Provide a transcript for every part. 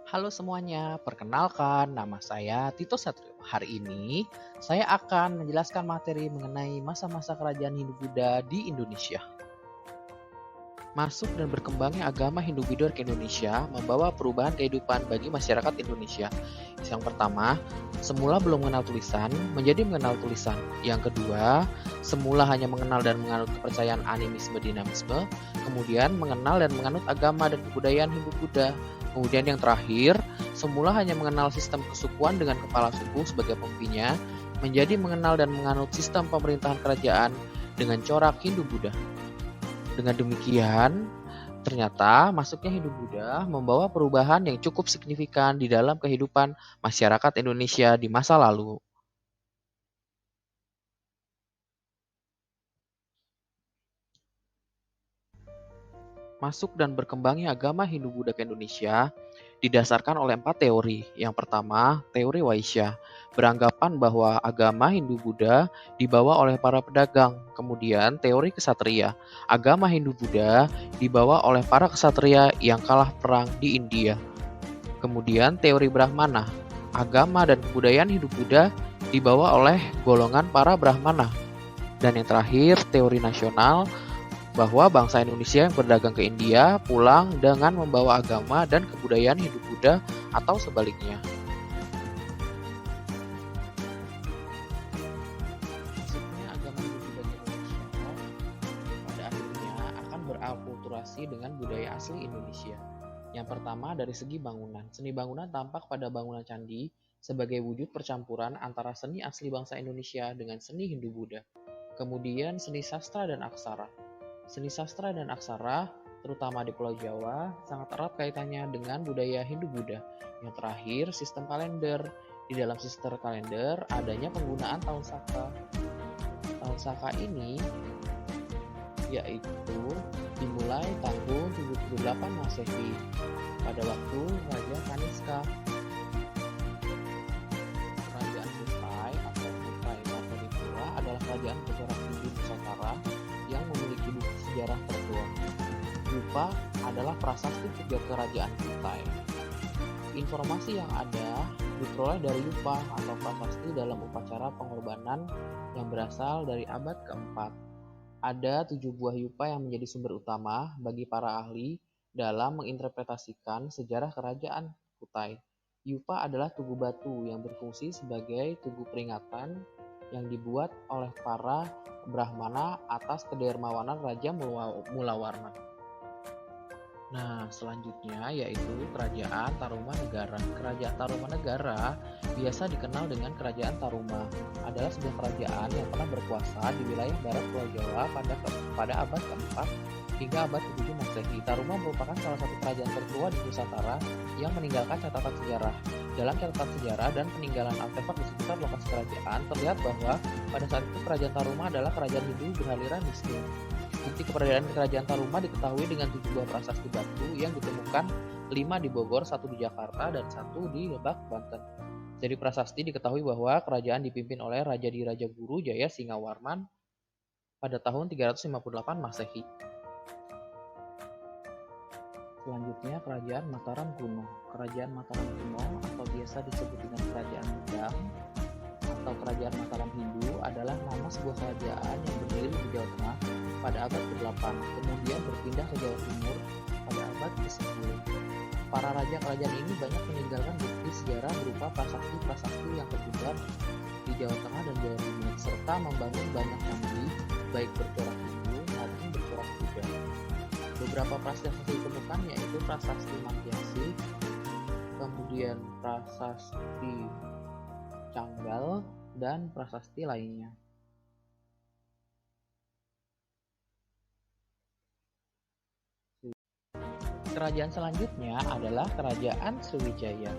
Halo semuanya, perkenalkan nama saya Tito Satrio. Hari ini saya akan menjelaskan materi mengenai masa-masa kerajaan Hindu-Buddha di Indonesia. Masuk dan berkembangnya agama Hindu-Buddha ke Indonesia membawa perubahan kehidupan bagi masyarakat Indonesia. Yang pertama, semula belum mengenal tulisan, menjadi mengenal tulisan. Yang kedua, semula hanya mengenal dan menganut kepercayaan animisme dinamisme, kemudian mengenal dan menganut agama dan kebudayaan Hindu-Buddha. Kemudian yang terakhir, semula hanya mengenal sistem kesukuan dengan kepala suku sebagai pemimpinnya, menjadi mengenal dan menganut sistem pemerintahan kerajaan dengan corak Hindu-Buddha. Dengan demikian, ternyata masuknya Hindu-Buddha membawa perubahan yang cukup signifikan di dalam kehidupan masyarakat Indonesia di masa lalu. Masuk dan berkembangnya agama Hindu-Buddha ke Indonesia didasarkan oleh 4 teori. Yang pertama, teori Waisya, beranggapan bahwa agama Hindu-Buddha dibawa oleh para pedagang. Kemudian, teori Ksatria, agama Hindu-Buddha dibawa oleh para ksatria yang kalah perang di India. Kemudian, teori Brahmana, agama dan kebudayaan Hindu-Buddha dibawa oleh golongan para Brahmana. Dan yang terakhir, teori nasional, bahwa bangsa Indonesia yang berdagang ke India pulang dengan membawa agama dan kebudayaan Hindu-Buddha atau sebaliknya. Masuknya agama Hindu-Buddha ke Indonesia pada akhirnya akan berakulturasi dengan budaya asli Indonesia. Yang pertama dari segi bangunan. Seni bangunan tampak pada bangunan candi sebagai wujud percampuran antara seni asli bangsa Indonesia dengan seni Hindu-Buddha. Kemudian seni sastra dan aksara. Seni sastra dan aksara, terutama di Pulau Jawa, sangat erat kaitannya dengan budaya Hindu-Buddha. Yang terakhir, sistem kalender. Di dalam sistem kalender, adanya penggunaan tahun saka. Tahun saka ini yaitu dimulai tahun 78 Masehi pada waktu Raja Kaniska. Kerajaan Kutai atau Kutai Kartanipura adalah kerajaan bercorak Hindu Nusantara yang memiliki bukti sejarah tertua. Yupa adalah prasasti tiga kerajaan Kutai. Informasi yang ada diperoleh dari Yupa atau prasasti dalam upacara pengorbanan yang berasal dari abad keempat. Ada 7 buah Yupa yang menjadi sumber utama bagi para ahli dalam menginterpretasikan sejarah kerajaan Kutai. Yupa adalah tugu batu yang berfungsi sebagai tugu peringatan yang dibuat oleh para Brahmana atas kedermawanan Raja Mulawarna. Nah, selanjutnya yaitu Kerajaan Tarumanegara. Kerajaan Tarumanegara biasa dikenal dengan Kerajaan Taruma. Adalah sebuah kerajaan yang pernah berkuasa di wilayah barat Pulau Jawa pada abad keempat hingga abad ke-7 Masehi. Taruma merupakan salah satu kerajaan tertua di Nusantara yang meninggalkan catatan sejarah. Dalam catatan sejarah dan peninggalan artefak di sekitar lokasi kerajaan, terlihat bahwa pada saat itu Kerajaan Taruma adalah kerajaan Hindu beraliran Muslim. Bukti keberadaan Kerajaan Taruma diketahui dengan 7 buah prasasti batu yang ditemukan 5 di Bogor, 1 di Jakarta, dan 1 di Lebak, Banten. Dari prasasti diketahui bahwa kerajaan dipimpin oleh Raja Diraja Guru Jaya Singawarman pada tahun 358 Masehi. Selanjutnya Kerajaan Mataram Kuno. Kerajaan Mataram Kuno atau biasa disebut dengan Kerajaan Medang atau Kerajaan Mataram Hindu adalah nama sebuah kerajaan yang berdiri di Jawa Tengah pada abad ke-8, kemudian berpindah ke Jawa Timur pada abad ke-10. Para raja kerajaan ini banyak meninggalkan bukti sejarah berupa prasasti-prasasti yang tersebar di Jawa Tengah dan Jawa Timur, serta membangun banyak candi, baik bercorak Hindu maupun bercorak Buddha. Beberapa prasasti ditemukan yaitu prasasti Mantyasi, kemudian prasasti Canggal, dan prasasti lainnya. Kerajaan selanjutnya adalah Kerajaan Sriwijaya.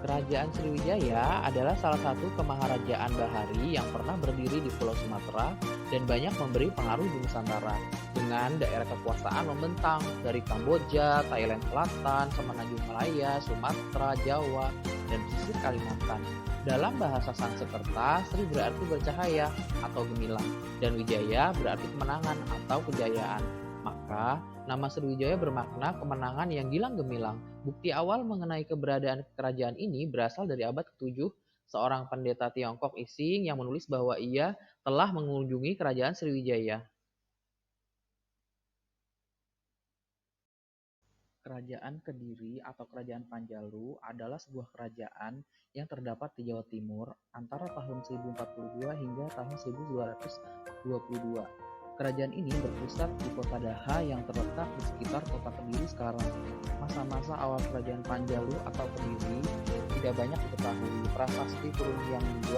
Kerajaan Sriwijaya adalah salah satu kemaharajaan bahari yang pernah berdiri di Pulau Sumatera dan banyak memberi pengaruh di Nusantara dengan daerah kekuasaan membentang dari Kamboja, Thailand Selatan, Semenanjung Malaya, Sumatera, Jawa, dan pesisir Kalimantan. Dalam bahasa Sanskerta, Sri berarti bercahaya atau gemilang dan Wijaya berarti kemenangan atau kejayaan. Maka Nama Sriwijaya bermakna kemenangan yang gilang gemilang. Bukti awal mengenai keberadaan kerajaan ini berasal dari abad ke-7, seorang pendeta Tiongkok Ising yang menulis bahwa ia telah mengunjungi kerajaan Sriwijaya. Kerajaan Kediri atau Kerajaan Panjalu adalah sebuah kerajaan yang terdapat di Jawa Timur antara tahun 1042 hingga tahun 1222. Kerajaan ini berpusat di kota Daha yang terletak di sekitar kota Kediri sekarang. Masa-masa awal Kerajaan Panjalu atau Kediri tidak banyak diketahui. Prasasti Turun Hyang II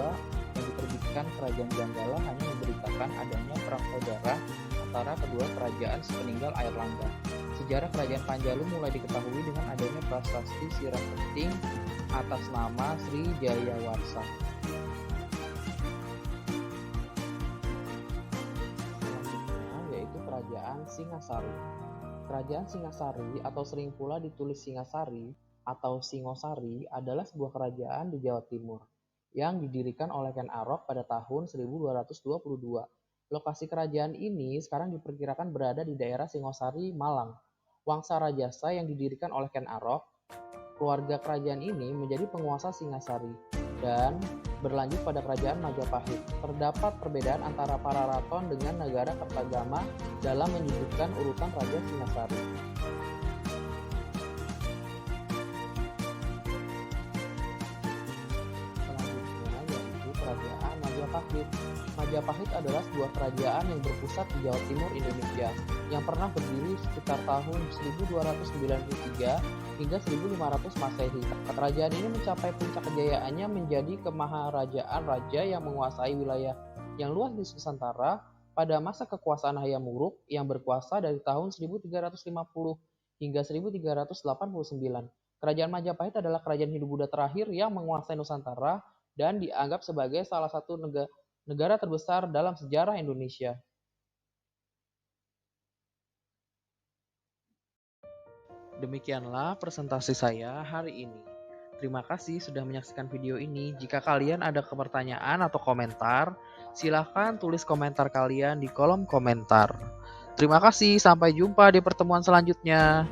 yang diterbitkan Kerajaan Janggala hanya memberitakan adanya perang saudara antara kedua kerajaan sepeninggal Airlangga. Sejarah Kerajaan Panjalu mulai diketahui dengan adanya prasasti Sirah Genting atas nama Sri Jayawarsa. Selanjutnya yaitu Kerajaan Singasari. Kerajaan Singasari atau sering pula ditulis Singasari atau Singosari adalah sebuah kerajaan di Jawa Timur yang didirikan oleh Ken Arok pada tahun 1222. Lokasi kerajaan ini sekarang diperkirakan berada di daerah Singosari, Malang. Wangsa Rajasa yang didirikan oleh Ken Arok, keluarga kerajaan ini menjadi penguasa Singasari dan berlanjut pada kerajaan Majapahit. Terdapat perbedaan antara para raton dengan negara Kertagama dalam menyebutkan urutan Raja Singasari. Selanjutnya yaitu Kerajaan Majapahit. Majapahit adalah sebuah kerajaan yang berpusat di Jawa Timur Indonesia yang pernah berdiri sekitar tahun 1293 hingga 1500 Masehi. Kerajaan ini mencapai puncak kejayaannya menjadi kemaharajaan raja yang menguasai wilayah yang luas di Nusantara pada masa kekuasaan Hayam Wuruk yang berkuasa dari tahun 1350 hingga 1389. Kerajaan Majapahit adalah kerajaan Hindu Buddha terakhir yang menguasai Nusantara dan dianggap sebagai salah satu negara terbesar dalam sejarah Indonesia. Demikianlah presentasi saya hari ini. Terima kasih sudah menyaksikan video ini. Jika kalian ada pertanyaan atau komentar, silakan tulis komentar kalian di kolom komentar. Terima kasih, sampai jumpa di pertemuan selanjutnya.